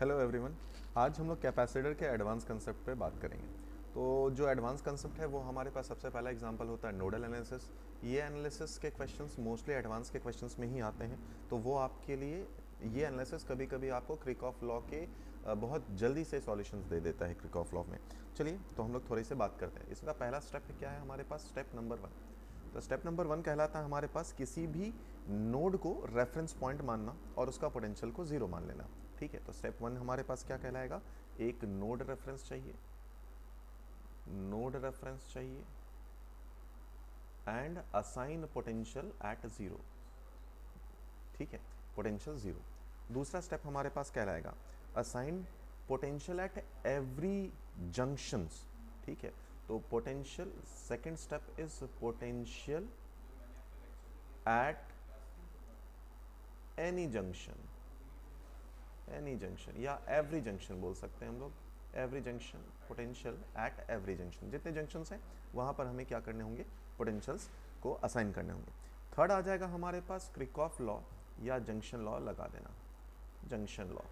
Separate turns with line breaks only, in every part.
Hello everyone. आज हम लोग कैपेसिटर के एडवांस कंसेप्ट पे बात करेंगे। तो जो एडवांस कंसेप्ट है वो हमारे पास सबसे पहला एग्जांपल होता है नोडल एनालिसिस। ये एनालिसिस के क्वेश्चंस मोस्टली एडवांस के क्वेश्चंस में ही आते हैं, तो वो आपके लिए ये एनालिसिस कभी कभी आपको क्रिकऑफ लॉ के बहुत जल्दी से सॉल्यूशंस दे देता है क्रिकऑफ लॉ में। चलिए तो हम लोग थोड़ी सी बात करते हैं। इसका पहला स्टेप क्या है हमारे पास, स्टेप नंबर 1। तो स्टेप नंबर 1 कहलाता है हमारे पास किसी भी नोड को रेफरेंस पॉइंट मानना और उसका पोटेंशियल को जीरो मान लेना। ठीक है, तो स्टेप 1 हमारे पास क्या कहलाएगा, एक नोड रेफरेंस चाहिए, नोड रेफरेंस चाहिए and assign potential at zero. ठीक है, पोटेंशियल जीरो। दूसरा स्टेप हमारे पास कहलाएगा assign potential at every junctions. ठीक है, तो potential second step is potential at any junction, any junction या एवरी जंक्शन बोल सकते हैं हम लोग। Every junction, potential at every junction, जितने जंक्शंस हैं वहां पर हमें क्या करने होंगे, पोटेंशियल्स को असाइन करने होंगे। थर्ड आ जाएगा हमारे पास क्रिकॉफ लॉ या जंक्शन लॉ लगा देना। जंक्शन लॉ,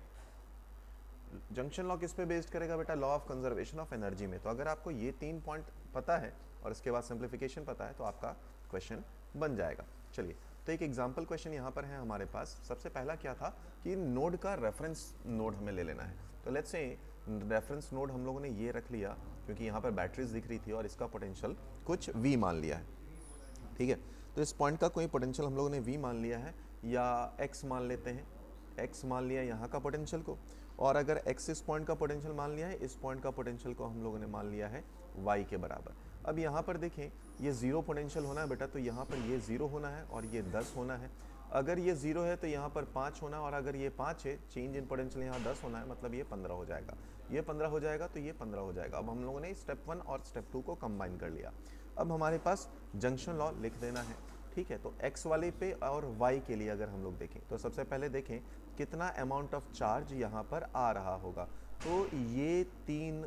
जंक्शन लॉ किस पे बेस्ड करेगा बेटा, law of conservation of energy में। तो अगर आपको ये 3 पॉइंट पता है और इसके बाद सिंप्लीफिकेशन पता है तो आपका क्वेश्चन बन जाएगा। चलिए, तो एक एग्जाम्पल क्वेश्चन यहाँ पर है हमारे पास। सबसे पहला क्या था कि नोड का रेफरेंस नोड हमें ले लेना है। तो लेट्स से रेफरेंस नोड हम लोगों ने ये रख लिया क्योंकि यहाँ पर बैटरीज दिख रही थी और इसका पोटेंशियल कुछ v मान लिया है। ठीक है, तो इस पॉइंट का कोई पोटेंशियल हम लोगों ने v मान लिया है या x मान लेते हैं, x मान लिया यहाँ का पोटेंशियल को। और अगर x इस पॉइंट का पोटेंशियल मान लिया है, इस पॉइंट का पोटेंशियल को हम लोगों ने मान लिया है y के बराबर। अब यहाँ पर देखें, ये जीरो पोटेंशियल होना है बेटा, तो यहाँ पर ये जीरो होना है और ये 10 होना है। अगर ये जीरो है तो यहाँ पर 5 होना, और अगर ये 5 है, चेंज इन पोटेंशियल यहाँ 10 होना है, मतलब ये 15 हो जाएगा। ये 15 हो जाएगा तो ये 15 हो जाएगा। अब हम लोगों ने स्टेप 1 और स्टेप 2 को कंबाइन कर लिया। अब हमारे पास जंक्शन लॉ लिख देना है। ठीक है, तो x वाले पे और y के लिए अगर हम लोग देखें तो सबसे पहले देखें कितना अमाउंट ऑफ चार्ज यहाँ पर आ रहा होगा। तो ये 3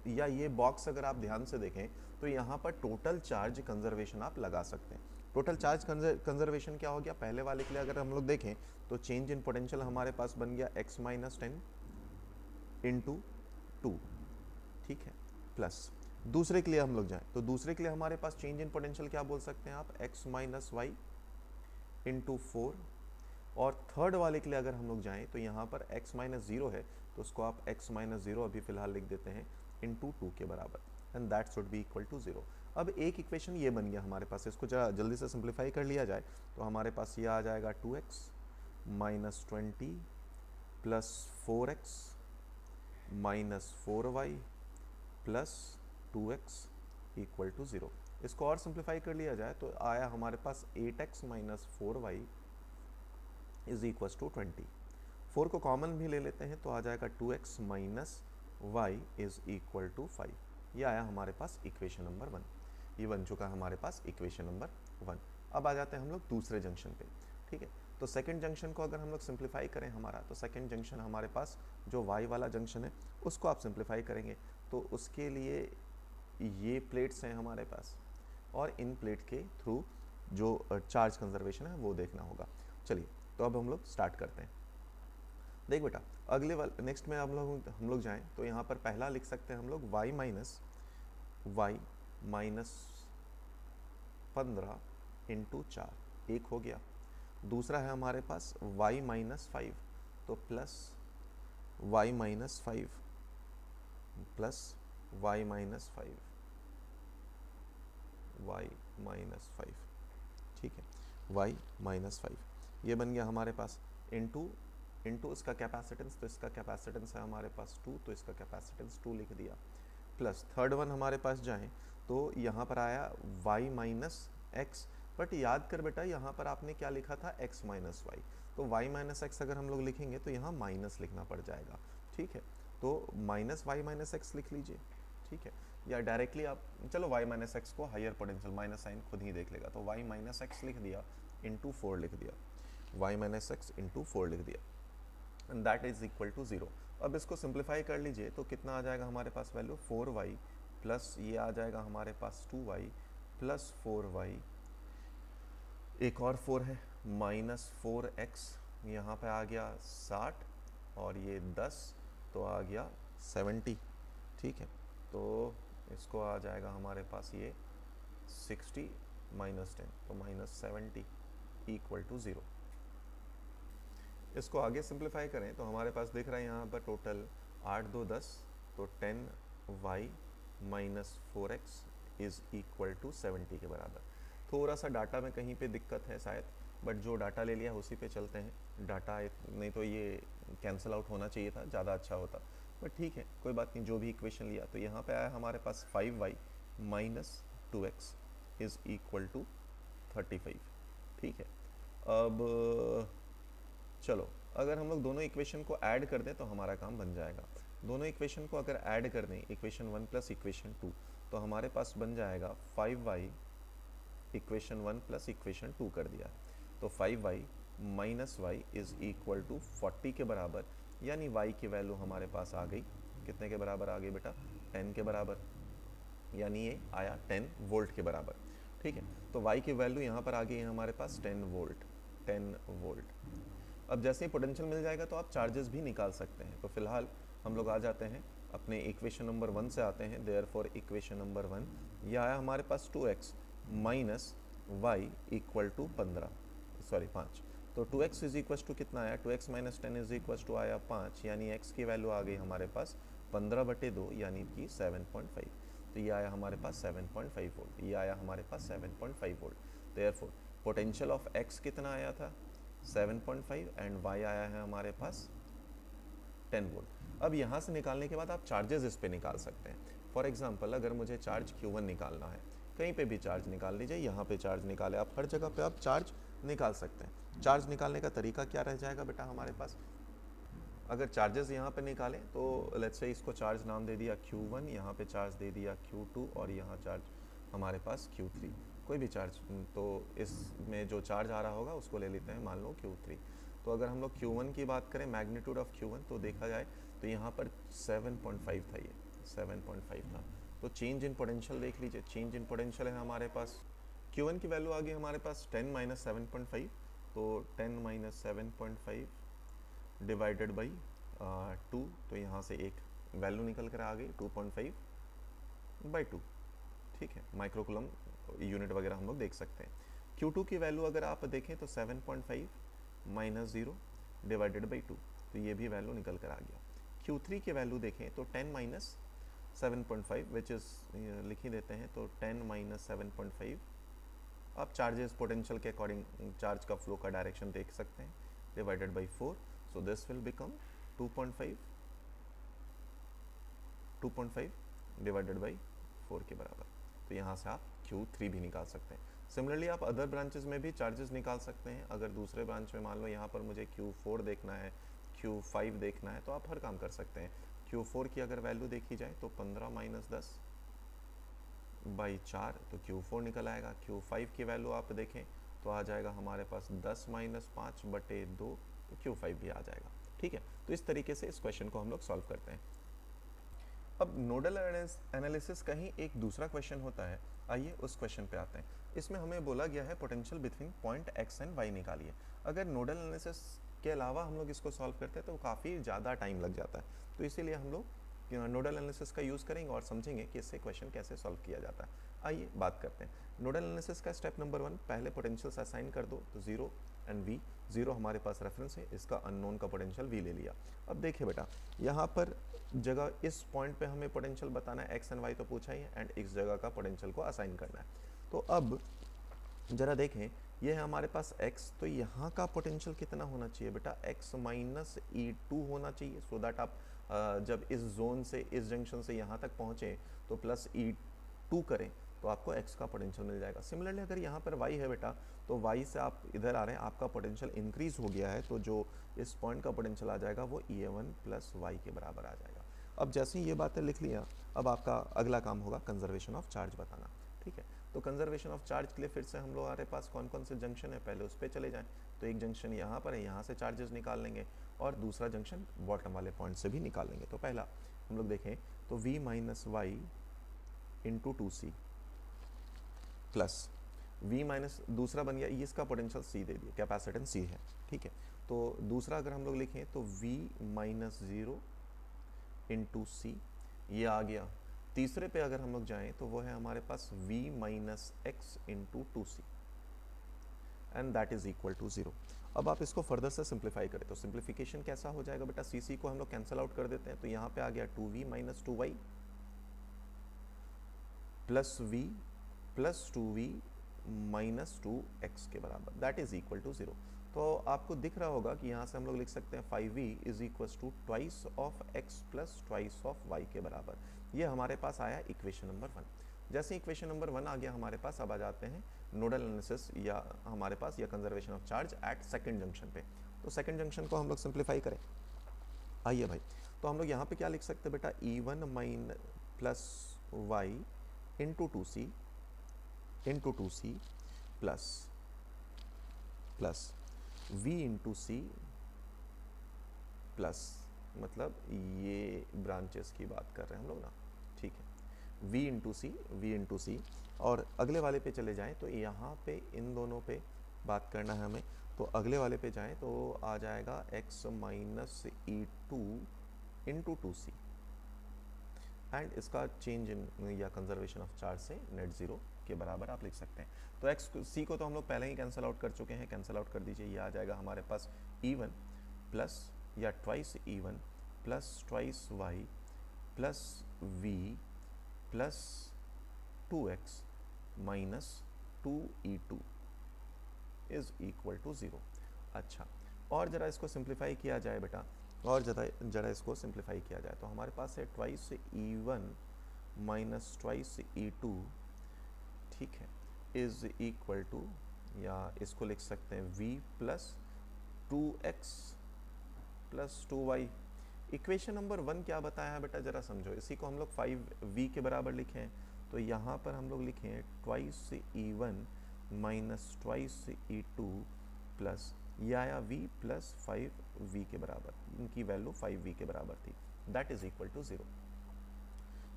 या ये बॉक्स अगर आप ध्यान से देखें तो यहाँ पर टोटल चार्ज कंजर्वेशन आप लगा सकते हैं। टोटल चार्ज कंजर्वेशन क्या हो गया, पहले वाले के लिए अगर हम लोग देखें तो चेंज इन पोटेंशियल हमारे पास बन गया x माइनस 10 इंटू 2। ठीक है, प्लस दूसरे के लिए हम लोग जाएं तो दूसरे के लिए हमारे पास चेंज इन पोटेंशियल क्या बोल सकते हैं आप, x माइनस वाई इंटू 4। और थर्ड वाले के लिए अगर हम लोग जाएं तो यहाँ पर x माइनस जीरो है तो उसको आप x माइनस जीरो अभी फिलहाल लिख देते हैं इंटू 2 के बराबर, and that should be equal to zero. अब एक इक्वेशन ये बन गया हमारे पास, इसको जरा जल्दी से सिंप्लीफाई कर लिया जाए तो हमारे पास ये आ जाएगा 2x minus 20 plus 4x minus 4y plus 2x equal to zero. इसको और सिंप्लीफाई कर लिया जाए तो आया हमारे पास 8x minus 4y is equal to 20। 4 को कॉमन भी ले लेते हैं तो आ जाएगा 2x minus y is equal to 5। ये आया हमारे पास इक्वेशन नंबर 1। ये बन चुका है हमारे पास इक्वेशन नंबर 1। अब आ जाते हैं हम लोग दूसरे जंक्शन पे। ठीक है, तो सेकंड जंक्शन को अगर हम लोग सिंप्लीफाई करें हमारा, तो सेकंड जंक्शन हमारे पास जो y वाला जंक्शन है उसको आप सिंप्लीफाई करेंगे तो उसके लिए ये प्लेट्स हैं हमारे पास और इन प्लेट के थ्रू जो चार्ज कंजर्वेशन है वो देखना होगा। चलिए, तो अब हम लोग स्टार्ट करते हैं। देख बेटा, अगले वाले नेक्स्ट में हम लोग जाएं तो यहाँ पर पहला लिख सकते हैं हम लोग y माइनस 15 इंटू 4, एक हो गया। दूसरा है हमारे पास y माइनस 5, तो plus y minus 5 plus y minus 5, y minus 5। ठीक है, y माइनस 5 ये बन गया हमारे पास इंटू इंटू इसका कैपेसिटेंस, तो इसका कैपेसिटेंस है हमारे पास 2, तो इसका कैपेसिटेंस 2 लिख दिया। प्लस थर्ड वन हमारे पास जाएं तो यहाँ पर आया y माइनस एक्स, बट याद कर बेटा यहाँ पर आपने क्या लिखा था, x माइनस वाई। तो y माइनस एक्स अगर हम लोग लिखेंगे तो यहाँ माइनस लिखना पड़ जाएगा। ठीक है, तो माइनस वाई माइनस एक्स लिख लीजिए। ठीक है, या डायरेक्टली आप, चलो y माइनस एक्स को हायर पोटेंशियल माइनस साइन खुद ही देख लेगा, तो y माइनस एक्स लिख दिया इंटू 4 लिख दिया, y माइनस एक्स इंटू 4 लिख दिया, and that is equal to zero. अब इसको सिंप्लीफाई कर लीजिए तो कितना आ जाएगा हमारे पास वैल्यू, 4y प्लस ये आ जाएगा हमारे पास 2y प्लस 4y, एक और 4 है माइनस 4x, यहाँ पे आ गया 60 और ये 10, तो आ गया 70, ठीक है। तो इसको आ जाएगा हमारे पास ये 60 माइनस 10, तो माइनस 70 इक्वल टू 0। इसको आगे सिंप्लीफाई करें तो हमारे पास दिख रहा है यहाँ पर टोटल 8 2 10, तो 10y minus 4x is equal to 70 के बराबर। थोड़ा सा डाटा में कहीं पे दिक्कत है शायद, बट जो डाटा ले लिया उसी पे चलते हैं। डाटा नहीं तो ये कैंसिल आउट होना चाहिए था, ज़्यादा अच्छा होता, बट ठीक है कोई बात नहीं। जो भी इक्वेशन लिया तो यहाँ पे आया हमारे पास 5y minus 2x is equal to 35, ठीक है। अब चलो अगर हम लोग दोनों इक्वेशन को ऐड कर दें तो हमारा काम बन जाएगा। दोनों इक्वेशन को अगर ऐड कर दें, इक्वेशन 1 प्लस इक्वेशन 2, तो हमारे पास बन जाएगा 5y इक्वेशन 1 प्लस इक्वेशन 2 कर दिया है, तो 5y minus y is equal to 40 के बराबर, यानी y की वैल्यू हमारे पास आ गई कितने के बराबर आ गई बेटा, 10 के बराबर, यानी ये आया 10 वोल्ट के बराबर, ठीक है। तो y की वैल्यू यहाँ पर आ गई है हमारे पास 10 वोल्ट, 10 वोल्ट। अब जैसे ही पोटेंशियल मिल जाएगा तो आप चार्जेस भी निकाल सकते हैं। तो फिलहाल हम लोग आ जाते हैं अपने इक्वेशन नंबर 1 से आते हैं। देयरफॉर इक्वेशन नंबर 1 ये आया हमारे पास 2x minus y equal to 5। तो 2x इज इक्वल टू कितना आया, 2x minus 10 is equal to आया 5, यानी x की वैल्यू आ गई हमारे पास 15/2, यानी कि 7.5। तो ये आया हमारे पास 7.5 वोल्ट, ये आया हमारे पास 7.5 volt. Therefore potential of x कितना आया था, 7.5, एंड y आया है हमारे पास 10 वोल्ट। अब यहाँ से निकालने के बाद आप चार्जेस इस पे निकाल सकते हैं। फॉर एग्जांपल अगर मुझे चार्ज Q1 निकालना है, कहीं पे भी चार्ज निकाल लीजिए, यहाँ पे चार्ज निकाले आप, हर जगह पे आप चार्ज निकाल सकते हैं। चार्ज निकालने का तरीका क्या रह जाएगा बेटा हमारे पास, अगर चार्जेस यहाँ पे निकालें तो लेट्स से इसको चार्ज नाम दे दिया Q1, यहाँ पे चार्ज दे दिया Q2, और यहाँ चार्ज हमारे पास Q3, कोई भी चार्ज। तो इसमें जो चार्ज आ रहा होगा उसको ले लेते हैं मान लो Q3। तो अगर हम लोग Q1 की बात करें, मैग्नीट्यूड ऑफ Q1, तो देखा जाए तो यहाँ पर 7.5 था, ये 7.5 था। तो चेंज इन पोटेंशियल देख लीजिए, चेंज इन पोटेंशियल है हमारे पास, Q1 की वैल्यू आ गई हमारे पास 10 माइनस 7.5, तो 10 माइनस 7.5 डिवाइडेड बाई 2, तो यहाँ से एक वैल्यू निकल कर आ गई 2.5/2, ठीक है। माइक्रोकुलम यूनिट वगैरह हम लोग देख सकते हैं। Q2 की वैल्यू अगर आप देखें तो 7.5 माइनस 0 डिवाइडेड बाई 2, तो ये भी वैल्यू निकल कर आ गया। Q3 की वैल्यू देखें तो 10 माइनस 7.5 विच इज़ लिख ही देते हैं, तो 10 माइनस 7.5, आप चार्जेस पोटेंशियल के अकॉर्डिंग चार्ज का फ्लो का डायरेक्शन देख सकते हैं, divided by 4, so this will become 2.5 divided by 4 के बराबर। तो यहाँ से आप Q3 भी निकाल सकते हैं। सिमिलरली आप अदर ब्रांचेस में भी चार्जेस निकाल सकते हैं। अगर दूसरे ब्रांच में मान लो यहाँ पर मुझे Q4 देखना है, Q5 देखना है, तो आप हर काम कर सकते हैं। Q4 की अगर वैल्यू देखी जाए तो 15 माइनस 10/4, तो Q4 निकल आएगा। Q5 की वैल्यू आप देखें तो आ जाएगा हमारे पास 10 माइनस 5/2, तो Q5 भी आ जाएगा, ठीक है। तो इस तरीके से इस क्वेश्चन को हम लोग सॉल्व करते हैं। अब नोडल एनालिसिस का ही एक दूसरा क्वेश्चन होता है, आइए उस क्वेश्चन पे आते हैं। इसमें हमें बोला गया है potential between point x and y निकालिए। अगर नोडल एनालिसिस के अलावा हम लोग इसको सॉल्व करते हैं तो काफ़ी ज़्यादा टाइम लग जाता है, तो इसीलिए हम लोग नोडल एनालिसिस का यूज़ करेंगे और समझेंगे कि इससे क्वेश्चन कैसे सॉल्व किया जाता है। आइए बात करते हैं नोडल एनालिसिस का। स्टेप नंबर 1, पहले पोटेंशियल असाइन कर दो, तो 0 एंड v, 0 हमारे पास रेफरेंस है, इसका अननोन का पोटेंशियल v ले लिया। अब देखिए बेटा, यहाँ पर जगह इस पॉइंट पे हमें पोटेंशियल बताना है, x एंड y तो पूछा ही है, एंड इस जगह का पोटेंशियल को असाइन करना है। तो अब जरा देखें, ये है हमारे पास x, तो यहाँ का पोटेंशियल कितना होना चाहिए बेटा, x माइनस E2 होना चाहिए, सो दैट आप जब इस जोन से, इस जंक्शन से यहाँ तक पहुँचे तो प्लस E2 करें तो आपको x का पोटेंशियल मिल जाएगा। सिमिलरली अगर यहाँ पर y है बेटा, तो y से आप इधर आ रहे हैं, आपका पोटेंशियल इंक्रीज हो गया है, तो जो इस पॉइंट का पोटेंशियल आ जाएगा वो E1 प्लस y के बराबर आ जाएगा। अब जैसे ही ये बातें लिख लिया, अब आपका अगला काम होगा कंजर्वेशन ऑफ चार्ज बताना, ठीक है। तो कंजर्वेशन ऑफ चार्ज के लिए फिर से हम लोग हमारे पास कौन कौन से जंक्शन है, पहले उस पर चले जाएं। तो एक जंक्शन यहाँ पर है, यहाँ से चार्जेस निकाल लेंगे, और दूसरा जंक्शन बॉटम वाले पॉइंट से भी निकाल लेंगे। तो पहला हम लोग देखें तो v minus y into 2c plus v minus, दूसरा बन गया, इसका पोटेंशियल c दे दिया, कैपेसिटेंस c है, ठीक है। तो दूसरा अगर हम लोग लिखें तो v माइनस 0 इंटू सी, ये आ गया। तीसरे पे अगर हम लोग जाएं तो वो है हमारे पास v minus x into two c, and that is equal to 0। अब आप इसको फर्दर से सिंप्लीफाई करें तो सिंप्लीफिकेशन कैसा हो जाएगा बेटा, सी सी को हम लोग कैंसिल आउट कर देते हैं, तो यहाँ पे आ गया 2v minus 2y plus v plus 2v minus 2x के बराबर, दैट इज इक्वल टू 0। तो आपको दिख रहा होगा कि यहाँ से हम लोग लिख सकते हैं 5v is equal to twice of x plus twice of y के बराबर। ये हमारे पास आया इक्वेशन नंबर 1। जैसे इक्वेशन नंबर 1 आ गया हमारे पास, अब आ जाते हैं नोडल एनालिसिस या हमारे पास या conservation of charge at second junction पे। तो सेकंड जंक्शन को हम लोग सिंप्लीफाई करें, आइए भाई। तो हम लोग यहाँ पे क्या लिख सकते हैं बेटा, E1 mine plus y into two c plus plus v into c plus, मतलब ये ब्रांचेस की बात कर रहे हैं हम लोग ना, ठीक है, v इंटू सी। और अगले वाले पे चले जाएं तो यहाँ पे इन दोनों पे बात करना है हमें, तो अगले वाले पे जाएं तो आ जाएगा x minus E two into two c, and इसका चेंज इन या कंजर्वेशन ऑफ चार्ज से नेट जीरो के बराबर आप लिख सकते हैं। तो एक्स सी को तो हम लोग पहले ही कैंसिल आउट कर चुके हैं, कैंसिल आउट कर दीजिए, ये आ जाएगा हमारे पास E1 प्लस या twice E1 plus twice y plus v plus 2x minus 2E2 is equal to 0। अच्छा, और ज़रा इसको सिंप्लीफाई किया जाए बेटा, और ज़रा इसको सिंप्लीफाई किया जाए तो हमारे पास है twice E1 minus twice E2, ठीक है, इज इक्वल टू, या इसको लिख सकते हैं v plus 2x plus 2y। Equation number 1 क्या बताया है बेटा, जरा समझो। इसी को हम लोग 5v के बराबर लिखे हैं, तो यहाँ पर हम लोग लिखे हैं twice E1 minus twice E2 plus, ये आया v प्लस 5v के बराबर, इनकी वैल्यू 5v के बराबर थी, दैट इज इक्वल टू 0।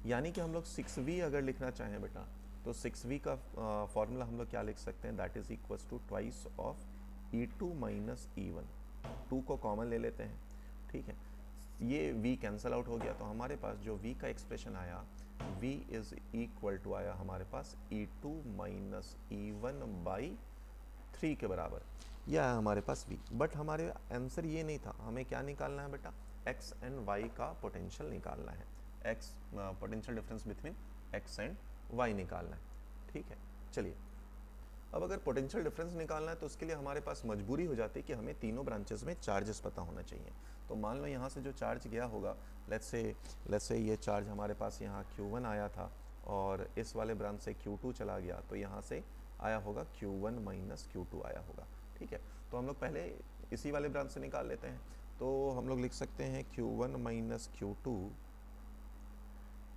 यानी कि हम लोग 6v अगर लिखना चाहें बेटा, तो 6v का फॉर्मूला हम लोग क्या लिख सकते हैं, that is equal to twice of E2 minus E1, 2 को कॉमन ले लेते हैं, ठीक है, ये v कैंसल आउट हो गया, तो हमारे पास जो v का एक्सप्रेशन आया, v इज इक्वल टू आया हमारे पास E2 माइनस E1 बाई 3 के बराबर, यह है हमारे पास v। बट हमारे आंसर ये नहीं था, हमें क्या निकालना है बेटा, x एंड y का पोटेंशियल निकालना है, x potential difference between x and y निकालना है, ठीक है। चलिए, अब अगर पोटेंशियल डिफरेंस निकालना है तो उसके लिए हमारे पास मजबूरी हो जाती है कि हमें तीनों ब्रांचेस में चार्जेस पता होना चाहिए। तो मान लो यहाँ से जो चार्ज गया होगा, लेट्स से ये चार्ज हमारे पास यहाँ Q1 आया था और इस वाले ब्रांच से Q2 चला गया, तो यहाँ से आया होगा Q1 माइनस Q2 आया होगा, ठीक है। तो हम लोग पहले इसी वाले ब्रांच से निकाल लेते हैं, तो हम लोग लिख सकते हैं Q1 minus Q2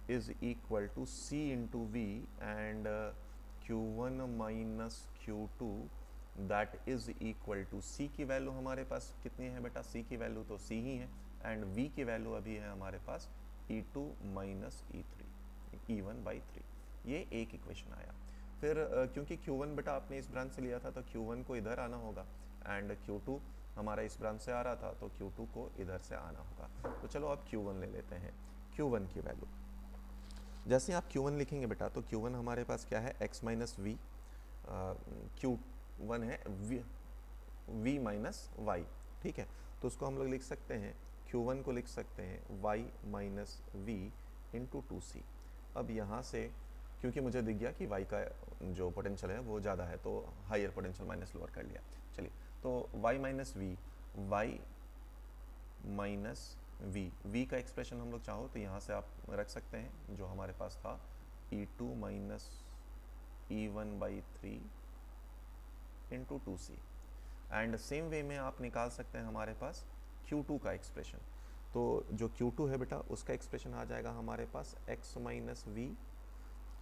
is equal to C into v and Q1 minus Q2 that is equal to C की वैल्यू हमारे पास कितनी है बेटा, C की वैल्यू तो C ही है, एंड V की वैल्यू अभी है हमारे पास E2 माइनस E1 बाई 3। ये एक इक्वेशन आया। फिर क्योंकि Q1 बेटा आपने इस ब्रांच से लिया था, तो Q1 को इधर आना होगा, एंड Q2 हमारा इस ब्रांच से आ रहा था, तो Q2 को इधर से आना होगा। तो चलो अब Q1 ले लेते हैं। Q1 की वैल्यू, जैसे आप Q1 लिखेंगे बेटा, तो Q1 हमारे पास क्या है, x माइनस वी, Q1 है v माइनस वाई, ठीक है। तो उसको हम लोग लिख सकते हैं, Q1 को लिख सकते हैं y minus v into 2c। अब यहाँ से क्योंकि मुझे दिख गया कि y का जो पोटेंशियल है वो ज़्यादा है, तो हायर पोटेंशियल माइनस लोअर कर लिया। चलिए, तो y minus v, y minus v का एक्सप्रेशन हम लोग चाहो तो यहाँ से आप रख सकते हैं, जो हमारे पास था E2 minus E1 by 3 into 2c, and same way में आप निकाल सकते हैं हमारे पास Q2 का एक्सप्रेशन। तो जो Q2 है बेटा, उसका एक्सप्रेशन आ जाएगा हमारे पास x minus v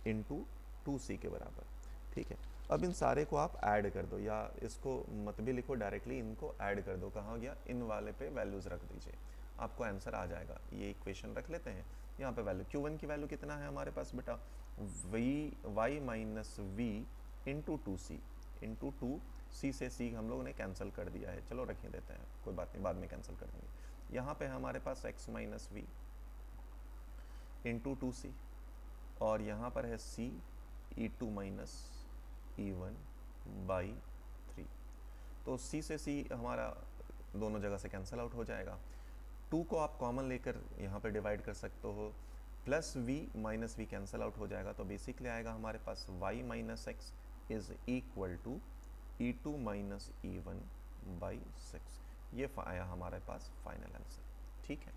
into 2c के बराबर, ठीक है। अब इन सारे को आप ऐड कर दो, या इसको मत भी लिखो, डायरेक्टली इनको ऐड कर दो। कहाँ गया, इन वाले पे वैल्यूज़ रख दीजिए, आपको आंसर आ जाएगा। ये इक्वेशन रख लेते हैं, यहाँ पे वैल्यू Q1 की वैल्यू कितना है हमारे पास बेटा, y minus v into 2c into 2 c से सी हम लोगों ने कैंसिल कर दिया है, चलो रखने देते हैं, कोई बात नहीं, बाद में कैंसिल कर देंगे। यहाँ पे हमारे पास x minus v into 2c, और यहाँ पर है c e2 minus e1 by 3। तो c से c हमारा दोनों जगह से कैंसिल आउट हो जाएगा। 2 को आप कॉमन लेकर यहाँ पे डिवाइड कर सकते हो, plus v minus v cancel out हो जाएगा, तो बेसिकली आएगा हमारे पास y minus x is equal to e2 minus e1 by 6। ये आया हमारे पास फाइनल आंसर। ठीक है।